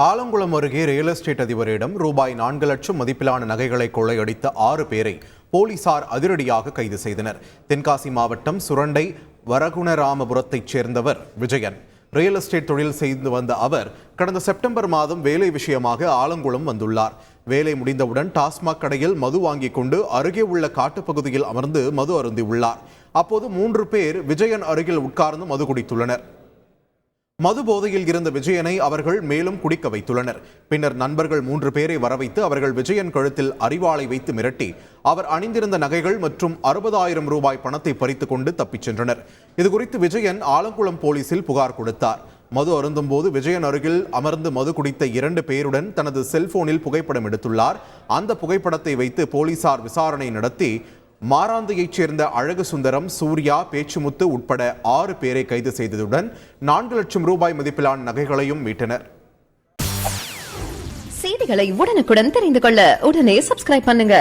ஆலங்குளம் அருகே real estate அதிபரிடம் ரூபாய் 4 லட்சம் மதிப்பிலான நகைகளை கொள்ளையடித்த 6 பேரை போலீசார் அதிரடியாக கைது செய்தனர். தென்காசி மாவட்டம் சுரண்டை வரகுணராமபுரத்தைச் சேர்ந்தவர் விஜயன். ரியல் எஸ்டேட் தொழில் செய்து வந்த அவர் கடந்த செப்டம்பர் மாதம் வேலை விஷயமாக ஆலங்குளம் வந்துள்ளார். வேலை முடிந்தவுடன் டாஸ்மாக் கடையில் மது வாங்கிக் கொண்டு அருகே உள்ள காட்டுப்பகுதியில் அமர்ந்து மது அருந்தியுள்ளார். அப்போது 3 பேர் விஜயன் அருகில் உட்கார்ந்து மது குடித்துள்ளனர். மது போதையில் இருந்த விஜயனை அவர்கள் மேலும் குடிக்க வைத்துள்ளனர். பின்னர் நண்பர்கள் 3 பேரை வரவைத்து அவர்கள் விஜயன் கழுத்தில் அரிவாளை வைத்து மிரட்டி அவர் அணிந்திருந்த நகைகள் மற்றும் 60,000 ரூபாய் பணத்தை பறித்துக் கொண்டு தப்பிச் சென்றனர். இதுகுறித்து விஜயன் ஆலங்குளம் போலீசில் புகார் கொடுத்தார். மது அருந்தும் போது விஜயன் அருகில் அமர்ந்து மது குடித்த 2 பேருடன் தனது செல்போனில் புகைப்படம் எடுத்துள்ளார். அந்த புகைப்படத்தை வைத்து போலீசார் விசாரணை நடத்தி மாராந்தியைச் சேர்ந்த அழகு சுந்தரம், சூர்யா, பேச்சுமுத்து உட்பட 6 பேரை கைது செய்ததுடன் 4 லட்சம் ரூபாய் மதிப்பிலான நகைகளையும் மீட்டனர். செய்திகளை உடனுக்குடன் தெரிந்து கொள்ள உடனே சப்ஸ்கிரைப் பண்ணுங்க.